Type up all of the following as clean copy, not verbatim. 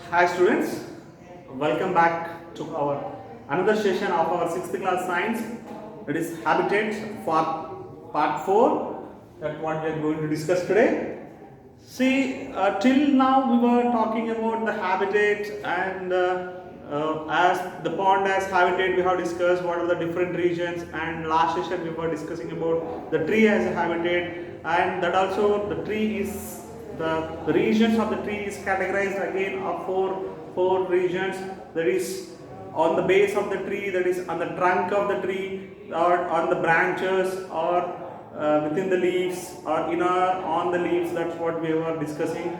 Hi students, welcome back to our another session of our 6th class science. It is habitat for part 4 that what we are going to discuss today. See, till now we were talking about the habitat and as the pond as habitat we have discussed what are the different regions, and last session we were discussing about the tree as a habitat, and that also the tree is the regions of the tree is categorized again of four regions. That is on the base of the tree, that is on the trunk of the tree, or on the branches, or within the leaves, or on the leaves. That's what we were discussing.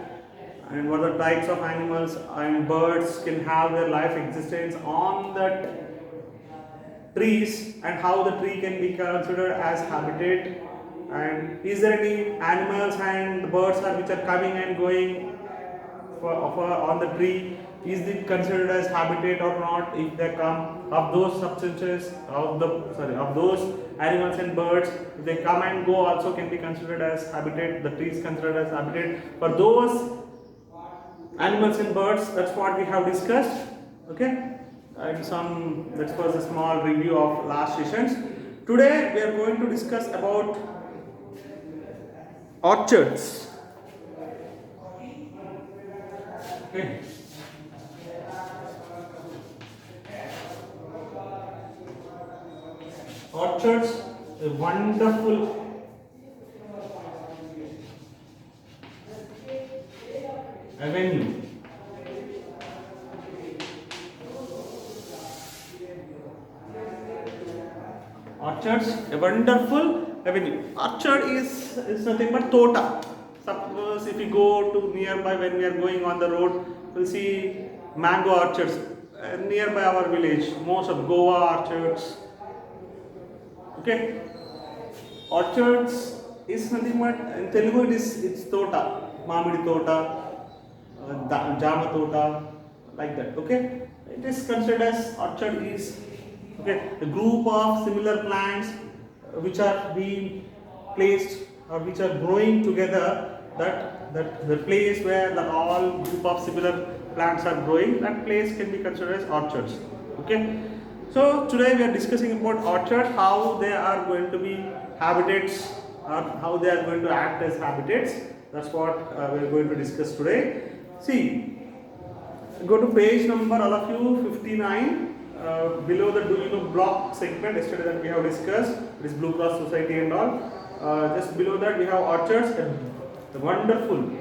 And what are the types of animals and birds can have their life existence on that trees, and how the tree can be considered as habitat, and is there any animals and birds which are coming and going on the tree, is it considered as habitat or not? If they come of those substances of those animals and birds, if they come and go also can be considered as habitat. The tree is considered as habitat for those animals and birds. That's what we have discussed. Okay, and that was a small review of last sessions. Today we are going to discuss about orchards. Okay. Orchards, a wonderful avenue. Orchards, a wonderful avenue. Orchard is nothing but tota. Suppose if we go to nearby, when we are going on the road, we'll see mango orchards nearby our village. Most of Goa orchards. Okay, orchards is nothing but in Telugu it's tota, Mamidi tota, Jama tota, like that. Okay, it is considered as orchard is a group of similar plants which are being placed or which are growing together. That the place where the all group of similar plants are growing, that place can be considered as orchards. Okay. So today we are discussing about orchards, how they are going to be habitats, or how they are going to act as habitats. That's what we are going to discuss today. See, go to page number, all of you, 59. Below the do you know block segment yesterday that we have discussed, it is Blue Cross Society and all. Just below that we have orchards, a wonderful,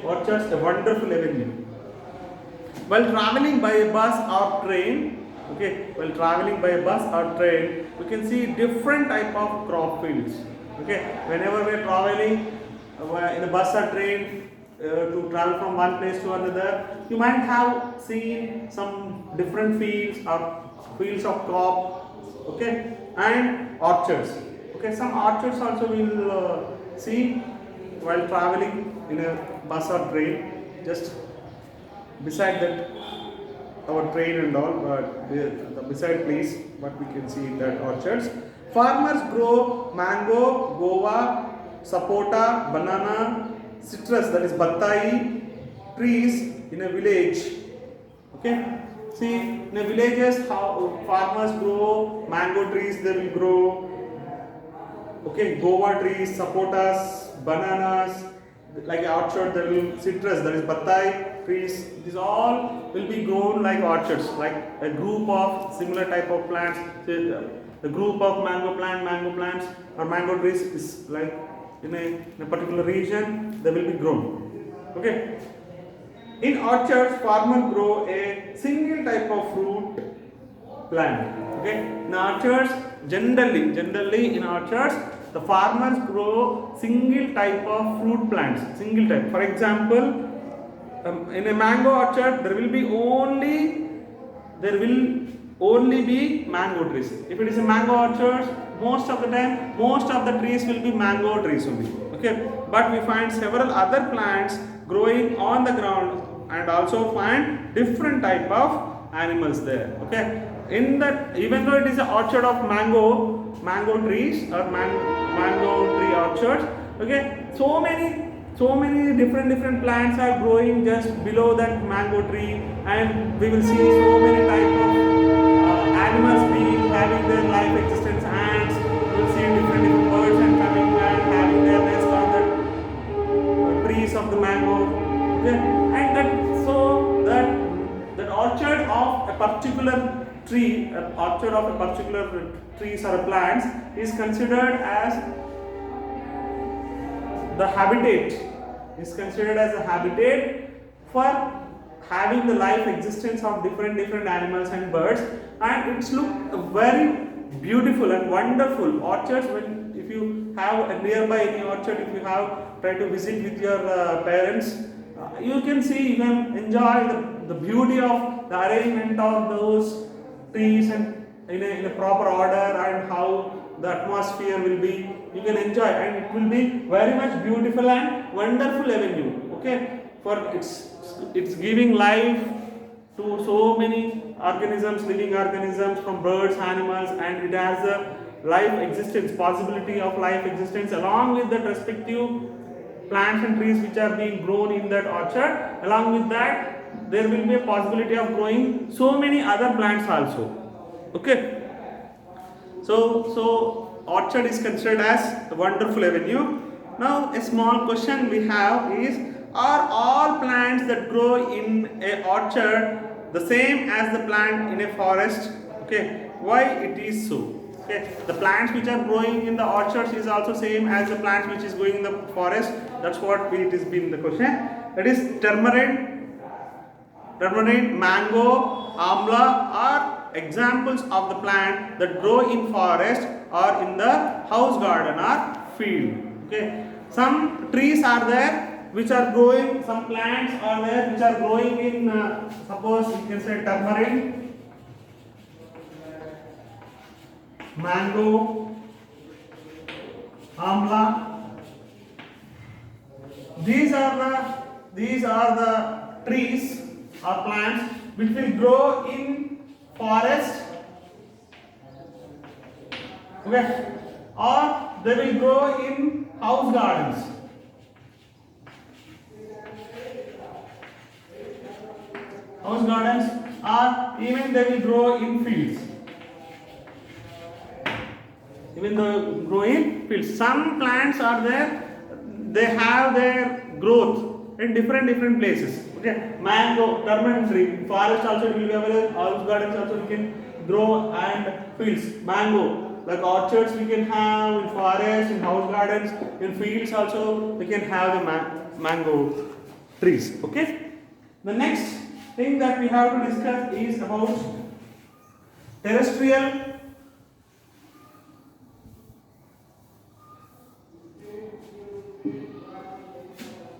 orchards, a wonderful avenue. While traveling by a bus or train, while traveling by a bus or train, we can see different type of crop fields. Whenever we are traveling in a bus or train to travel from one place to another, you might have seen some different fields or fields of crop, and orchards. Some orchards also we will see while traveling in a bus or train. Just beside that our train and all, but the beside place, what we can see that orchards. Farmers grow mango, guava, sapota, banana, citrus, that is battai trees in a village. See, in a villages how farmers grow mango trees, they will grow guava trees, sapotas, bananas, like orchard, there will citrus, that is battai trees. These all will be grown like orchards, like a group of similar type of plants. The group of mango plants or mango trees is like in a particular region, they will be grown. In orchards, farmers grow a single type of fruit plant. In orchards, generally in orchards, the farmers grow single type of fruit plants, single type. For example, in a mango orchard, there will only be mango trees. If it is a mango orchard, most of the time, most of the trees will be mango trees only. But we find several other plants growing on the ground, and also find different type of animals there. In that, even though it is an orchard of mango trees or mango tree orchards, so many So many different plants are growing just below that mango tree, and we will see so many type of animals being having their life existence. Ants, we will see different birds and coming and having their nest on the trees of the mango. Okay, and that orchard of a particular tree, orchard of a particular trees or plants is considered as the habitat, is considered as a habitat for having the life existence of different animals and birds, and it's look very beautiful and wonderful orchards. When if you have a nearby any orchard, if you have try to visit with your parents, you can see, you can enjoy the beauty of the arrangement of those trees and in a proper order, and how the atmosphere will be, you can enjoy, and it will be very much beautiful and wonderful avenue. Okay, for it's giving life to so many organisms, living organisms, from birds, animals, and it has a life existence, possibility of life existence along with the respective plants and trees which are being grown in that orchard. Along with that, there will be a possibility of growing so many other plants also. Okay, so orchard is considered as a wonderful avenue. Now a small question we have is, are all plants that grow in a orchard the same as the plant in a forest? Okay, why it is so? Okay, the plants which are growing in the orchards is also same as the plants which is growing in the forest. That's what it is been the question. That is tamarind, mango, amla are examples of the plant that grow in forest or in the house garden or field. Okay, some trees are there which are growing, some plants are there which are growing in suppose you can say tamarind, mango, amla. These are the trees or plants which will grow in forest, okay, or they will grow in house gardens. House gardens, or even they will grow in fields. Even though grow in fields, some plants are there, they have their growth in different places. Okay, mango, tamarind tree, forest also it will be available, house gardens also we can grow, and fields. Mango, like orchards we can have in forest, in house gardens, in fields also we can have the mango trees. Okay, the next thing that we have to discuss is about terrestrial.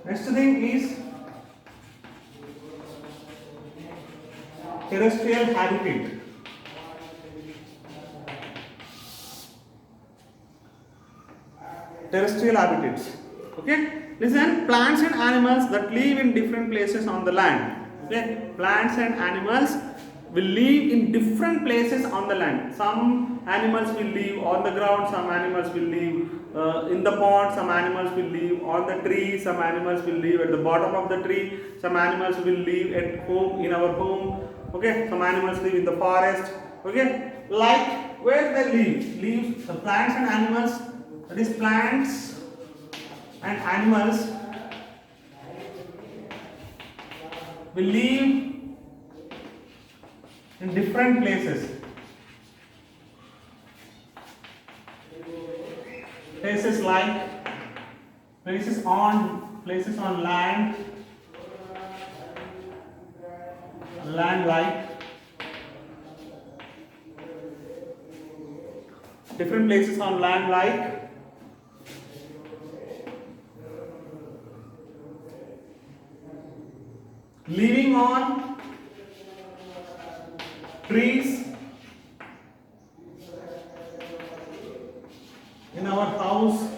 Next thing is terrestrial habitat. Terrestrial habitats. Okay, listen, plants and animals that live in different places on the land. Okay, plants and animals will live in different places on the land. Some animals will live on the ground, some animals will live in the pond, some animals will live on the tree, some animals will live at the bottom of the tree, some animals will live at home, in our home. Okay, some animals live in the forest. Okay, like where they live the plants and animals, that is plants and animals will live in different places. Places like places on land like different places on land like living on trees in our house,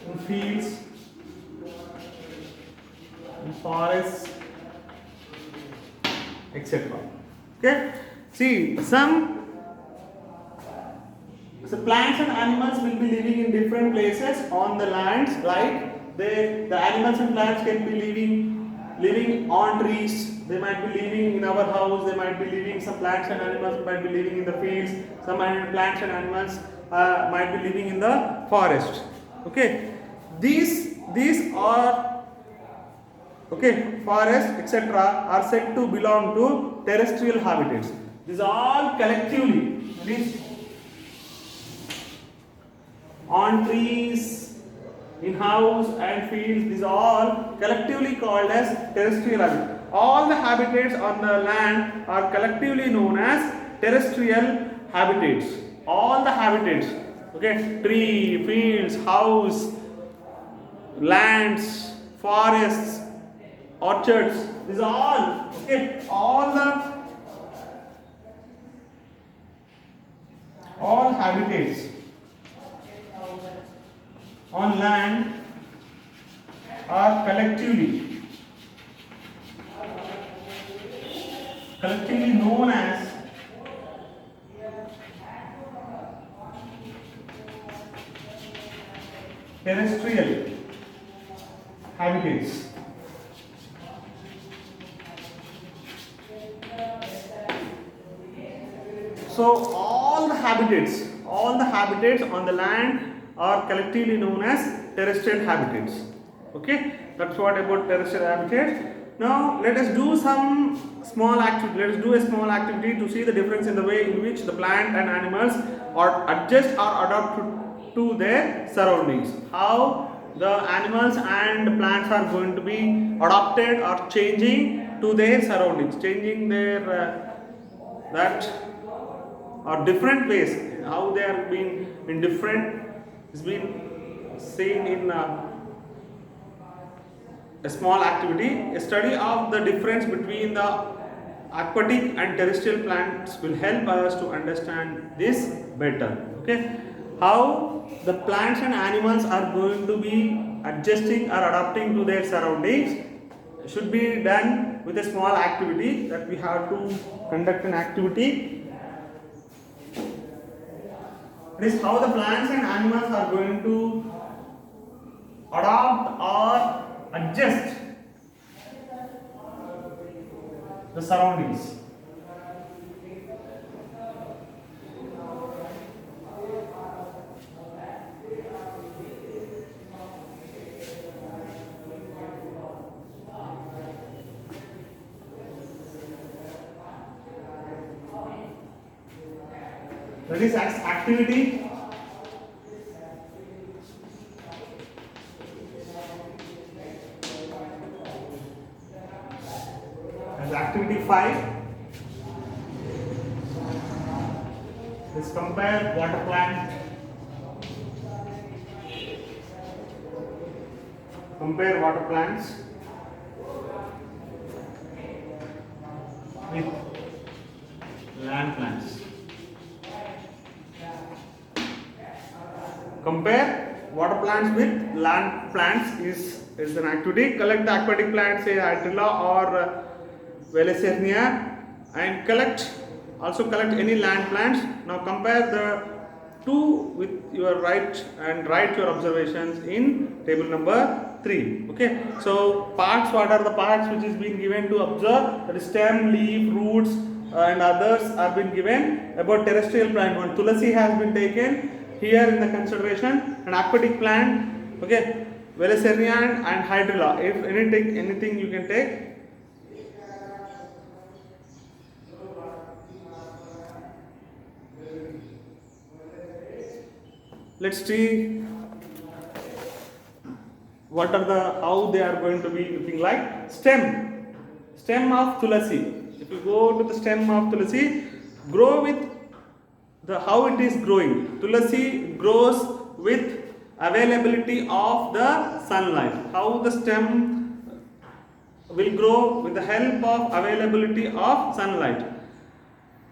in fields, in forests, etc. Okay, see, some So plants and animals will be living in different places on the lands, like the animals and plants can be living on trees, they might be living in our house, they might be living, some plants and animals might be living in the fields, some plants and animals might be living in the forest. Okay, these are, okay, forests etc. are said to belong to terrestrial habitats. These all collectively, these on trees, in house and fields, these all collectively called as terrestrial habitats. All the habitats on the land are collectively known as terrestrial habitats. All the habitats, okay, tree, fields, house, lands, forests, orchards, these all, okay, all habitats on land are collectively known as terrestrial habitats. So all the habitats on the land are collectively known as terrestrial habitats. Okay, that's what about terrestrial habitats. Now let us do some small activity. Let us do a small activity to see the difference in the way in which the plant and animals are adjust or adapt to their surroundings. How the animals and plants are going to be adapted or changing to their surroundings, changing their that or different ways. How they are being in different is been seen in a small activity. A study of the difference between the aquatic and terrestrial plants will help us to understand this better. Okay, how the plants and animals are going to be adjusting or adapting to their surroundings should be done with a small activity that we have to conduct an activity. This is how the plants and animals are going to adapt or adjust the surroundings. That is activity. As activity 5, let's compare water plant. Compare water plants with land plants. Compare water plants with land plants is an activity. Collect the aquatic plants, say Hydrilla or Velacernia, and collect any land plants. Now compare the two with your right and write your observations in table number 3. Okay, so parts, what are the parts which is being given to observe? That is stem, leaf, roots and others are been given. About terrestrial plant, one Tulasi has been taken here in the consideration, an aquatic plant, okay, Velacernia and Hydrilla. If anything you can take. Let's see what are how they are going to be looking like. Stem of Tulasi. If you go to the stem of Tulasi, grow with how it is growing. Tulasi grows with availability of the sunlight. How the stem will grow with the help of availability of sunlight.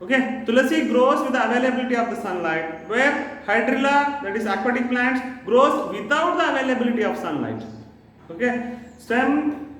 Okay, Tulasi grows with the availability of the sunlight, where Hydrilla, that is aquatic plants, grows without the availability of sunlight. Okay, stem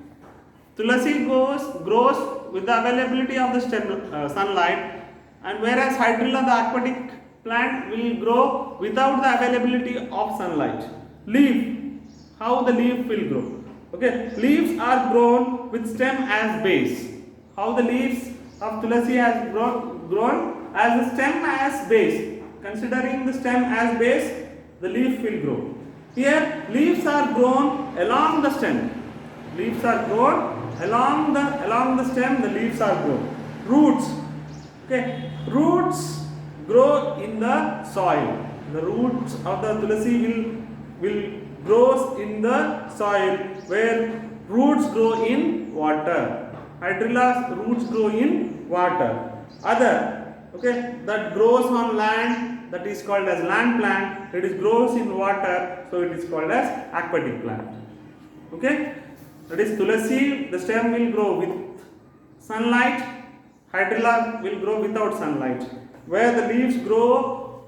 Tulasi grows with the availability of the stem sunlight, and whereas Hydrilla, the aquatic plant will grow without the availability of sunlight? Leaf. How the leaf will grow? Okay, leaves are grown with stem as base. How the leaves of tulasi has grown as a stem as base. Considering the stem as base, the leaf will grow. Here, leaves are grown along the stem. Leaves are grown along the stem. The leaves are grown. Roots. Okay, roots grow in the soil. The roots of the tulasi will grows in the soil, where roots grow in water. Hydrilla's roots grow in water. Other, okay, that grows on land, that is called as land plant. It grows in water, so it is called as aquatic plant. Okay, that is tulasi. The stem will grow with sunlight. Hydrilla will grow without sunlight. Where the leaves grow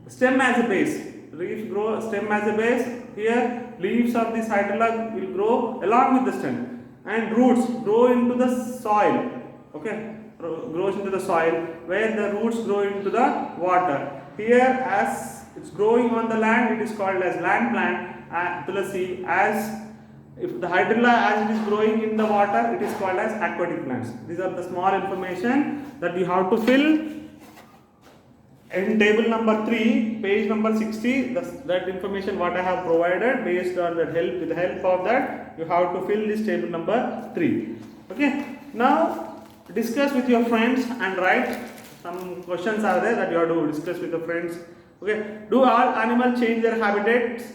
stem as a base. Leaves grow stem as a base. Here, leaves of this hydrilla will grow along with the stem, and roots grow into the soil. Okay, grows into the soil, where the roots grow into the water. Here, as it's growing on the land, it is called as land plant. Tulasi, as if the hydrilla as it is growing in the water, it is called as aquatic plants. These are the small information that you have to fill in table number 3, page number 60. That information what I have provided, based on that help, with the help of that, you have to fill this table number 3. Okay, now discuss with your friends and write. Some questions are there that you have to discuss with your friends. Okay, do all animals change their habitats?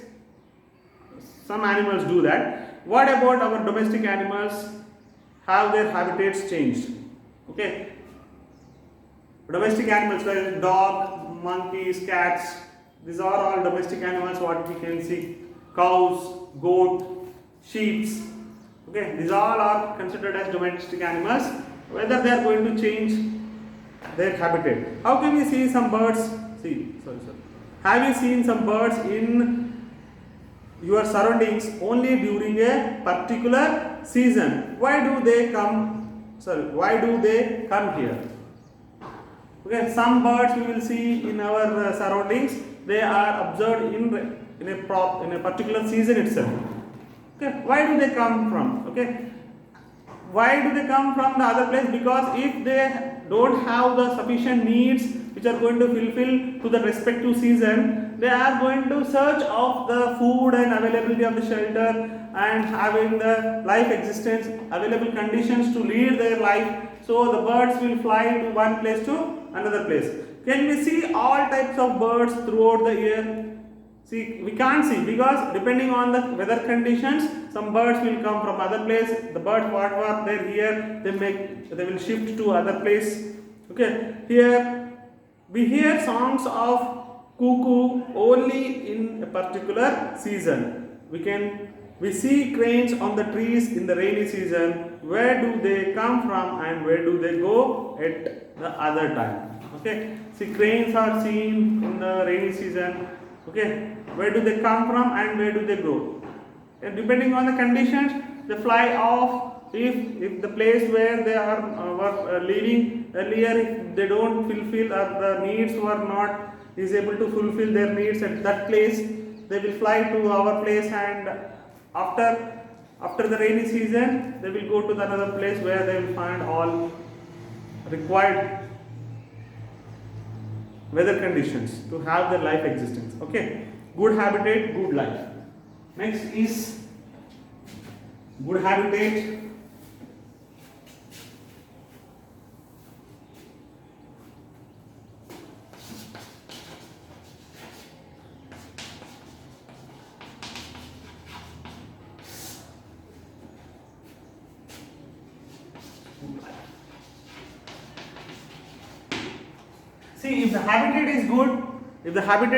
Some animals do that. What about our domestic animals? Have their habitats changed? Okay, domestic animals like dog, monkeys, cats, these are all domestic animals what we can see. Cows, goat, sheep. Okay, these all are considered as domestic animals. Whether they are going to change their habitat. How can we see some birds? Have you seen some birds in your surroundings only during a particular season? Why do they come? Why do they come here? Okay, some birds we will see in our surroundings. They are observed in a particular season itself. Okay, why do they come from? Okay, why do they come from the other place? Because if they don't have the sufficient needs which are going to fulfill to the respective season, they are going to search of the food and availability of the shelter and having the life existence, available conditions to lead their life. So the birds will fly to one place to another place. Can we see all types of birds throughout the year? See, we can't see, because depending on the weather conditions, some birds will come from other place. The birds what are there here, they will shift to other place. Okay, here we hear songs of cuckoo only in a particular season. We see cranes on the trees in the rainy season. Where do they come from and where do they go at the other time? Okay, see, cranes are seen in the rainy season. Okay, where do they come from and where do they go? And depending on the conditions, they fly off. If the place where they were living earlier, if they don't fulfill or the needs were not is able to fulfill their needs at that place, they will fly to our place, and after the rainy season, they will go to another place where they will find all required weather conditions to have their life existence. Okay, good habitat, good life. Next is good habitat. See, if the habitat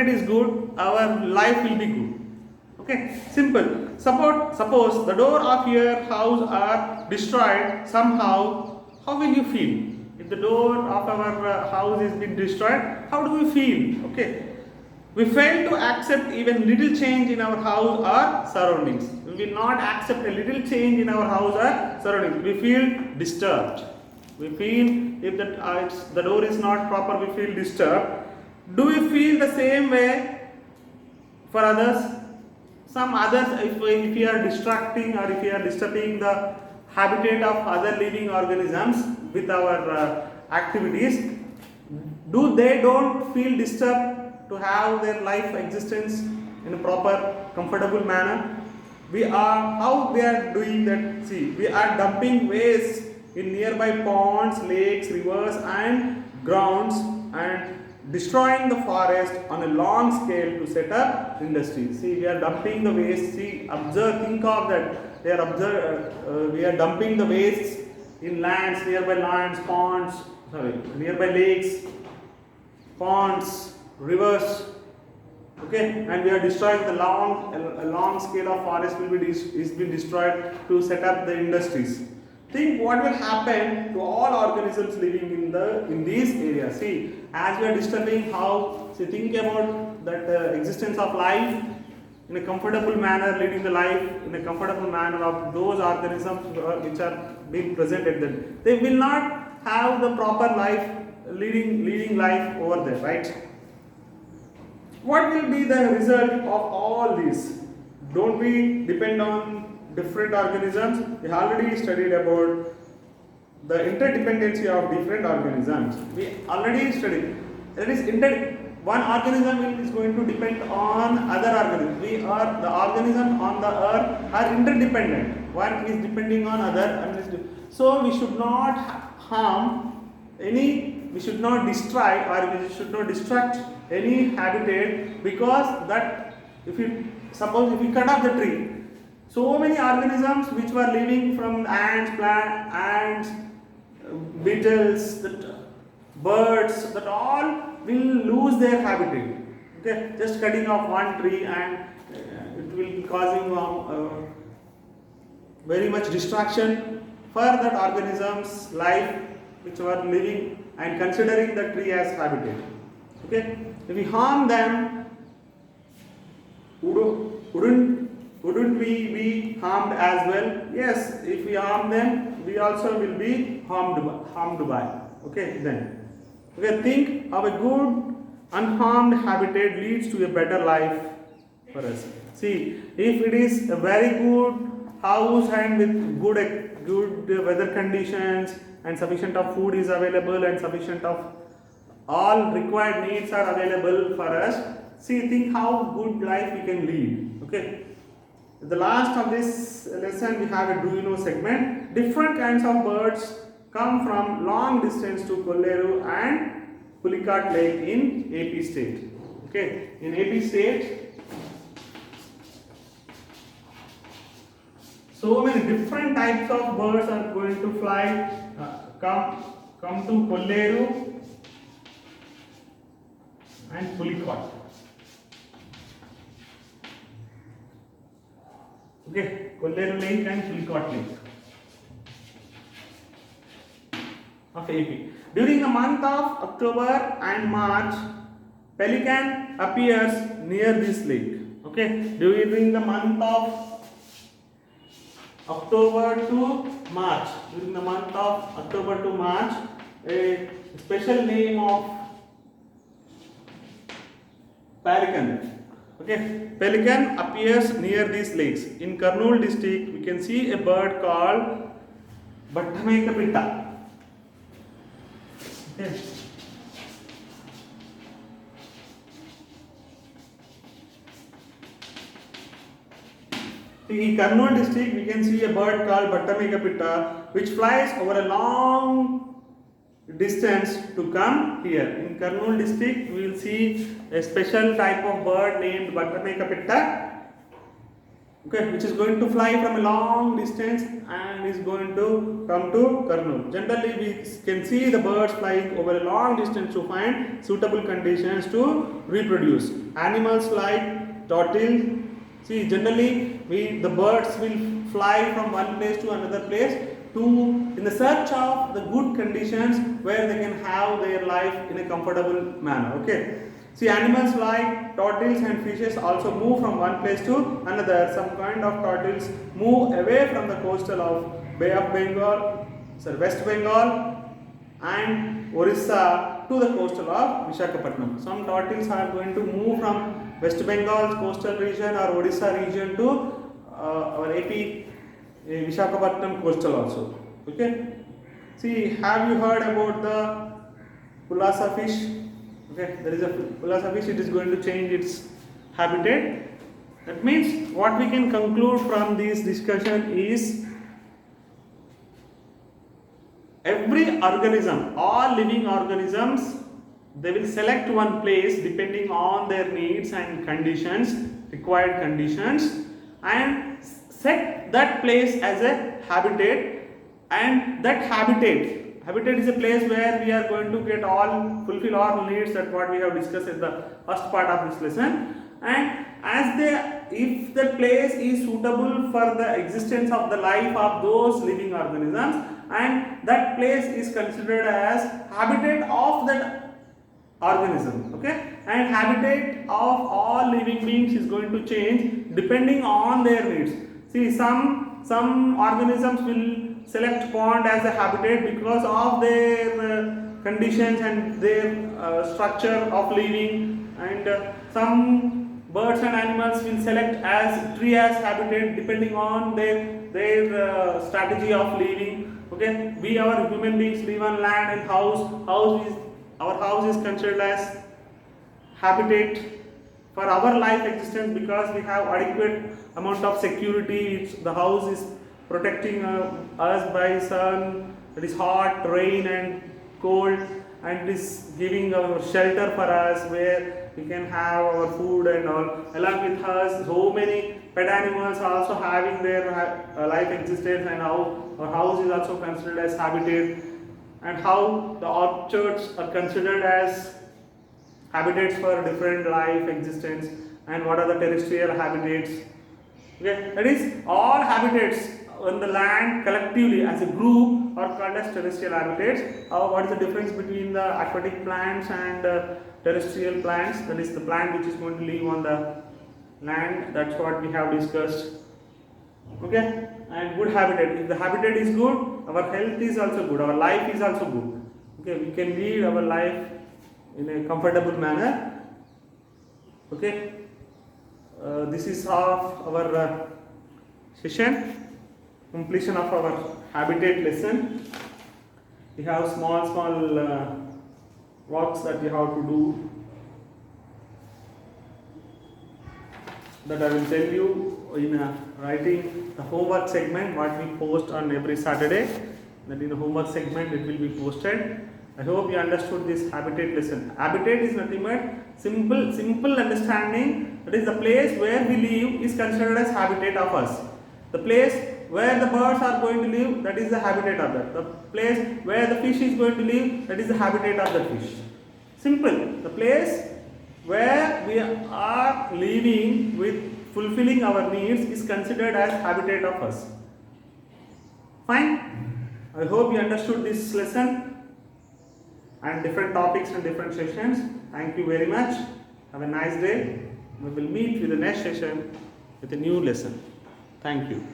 is good, our life will be good. Okay, simple. Suppose the door of your house are destroyed somehow. How will you feel? If the door of our house is being destroyed, how do we feel? Okay, we fail to accept even little change in our house or surroundings. We will not accept a little change in our house or surroundings. We feel disturbed. We feel if the door is not proper, we feel disturbed. Do we feel the same way for others? Some others, if we are distracting or if we are disturbing the habitat of other living organisms with our activities, do they don't feel disturbed to have their life existence in a proper comfortable manner? We are, how we are doing that? See, we are dumping waste in nearby ponds, lakes, rivers and grounds, and destroying the forest on a long scale to set up industries. See, we are dumping the waste. See, observe, think of that. We are dumping the waste in lands, nearby lands, ponds, nearby lakes, ponds, rivers. Okay, and we are destroying the long scale of forest will be is being destroyed to set up the industries. Think what will happen to all organisms living in these areas. See, as we are disturbing how, see, think about that existence of life in a comfortable manner, leading the life in a comfortable manner of those organisms which are being presented. Then they will not have the proper life, leading life over there, right? What will be the result of all this? Don't we depend on different organisms? We already studied about the interdependency of different organisms. We already studied. That is, one organism is going to depend on other organisms. The organisms on the earth are interdependent. One is depending on other. So we should not harm we should not destroy or we should not destruct any habitat, because that if we cut off the tree, so many organisms which were living from ants, beetles, birds, that all will lose their habitat. Okay, just cutting off one tree and it will be causing very much distraction for that organism's life which were living and considering the tree as habitat. Okay, if we harm them, wouldn't we be harmed as well? Yes, if we harm them, we also will be harmed by. Okay, then. Okay, think of a good unharmed habitat leads to a better life for us. See, if it is a very good house and with good weather conditions and sufficient of food is available and sufficient of all required needs are available for us, see, think how good life we can lead. Okay. At the last of this lesson, we have a do you know segment. Different kinds of birds come from long distance to Kolleru and Pulicat Lake in AP state. Okay, in AP state, so many different types of birds are going to fly, come to Kolleru and Pulicat. Okay, Kolleru Lake and Pulicat Lake of AP. During the month of October and March, pelican appears near this lake. Okay, during the month of October to March, a special name of pelican. Okay, pelican appears near these lakes. In Kurnool district, we can see a bird called Battamekapitta. Okay. In Kurnool district, we can see a bird called Battamekapitta, which flies over a long distance to come here. In Kurnool district, we will see a special type of bird named Battamekapitta, okay, which is going to fly from a long distance and is going to come to Kurnool. Generally, we can see the birds flying over a long distance to find suitable conditions to reproduce. Animals like turtle. See, generally, the birds will fly from one place to another place in the search of the good conditions where they can have their life in a comfortable manner. Okay. See, animals like turtles and fishes also move from one place to another. Some kind of turtles move away from the coastal of Bay of Bengal, West Bengal, and Orissa to the coastal of Visakhapatnam. Some turtles are going to move from West Bengal's coastal region or Odisha region to our AP Visakhapatnam coastal also. Okay. See, have you heard about the Pulasa fish? Okay, there is a Pulasa fish. It is going to change its habitat. That means what we can conclude from this discussion is every organism, all living organisms, they will select one place depending on their needs and conditions, required conditions, and set that place as a habitat. And that habitat is a place where we are going to fulfill all needs, that what we have discussed in the first part of this lesson. And if the place is suitable for the existence of the life of those living organisms, and that place is considered as habitat of that organism, okay, and habitat of all living beings is going to change depending on their needs. See, some organisms will select pond as a habitat because of their conditions and their structure of living, and some birds and animals will select as tree as habitat depending on their strategy of living. Okay, we, our human beings, live on land and our house is considered as habitat for our life existence, because we have adequate amount of security. The house is protecting us by sun, that is hot, rain and cold, and is giving our shelter for us where we can have our food and all. Along with us, so many pet animals are also having their life existence, and how our house is also considered as habitat, and how the orchards are considered as habitats for different life existence, and what are the terrestrial habitats. Okay, that is all habitats on the land collectively as a group are called as terrestrial habitats. What is the difference between the aquatic plants and terrestrial plants? That is the plant which is going to live on the land. That's what we have discussed. Okay, and good habitat. If the habitat is good, our health is also good, our life is also good. Okay, we can lead our life in a comfortable manner. Okay, this is of our session, completion of our habitat lesson. We have small works that we have to do, that I will tell you in writing the homework segment what we post on every Saturday. That in the homework segment it will be posted. I hope you understood this habitat lesson. Habitat is nothing but simple understanding. That is the place where we live is considered as habitat of us. The place where the birds are going to live, that is the habitat of that. The place where the fish is going to live, that is the habitat of the fish. Simple. The place where we are living with fulfilling our needs is considered as habitat of us. Fine. I hope you understood this lesson and different topics and different sessions. Thank you very much. Have a nice day. We will meet with the next session with a new lesson. Thank you.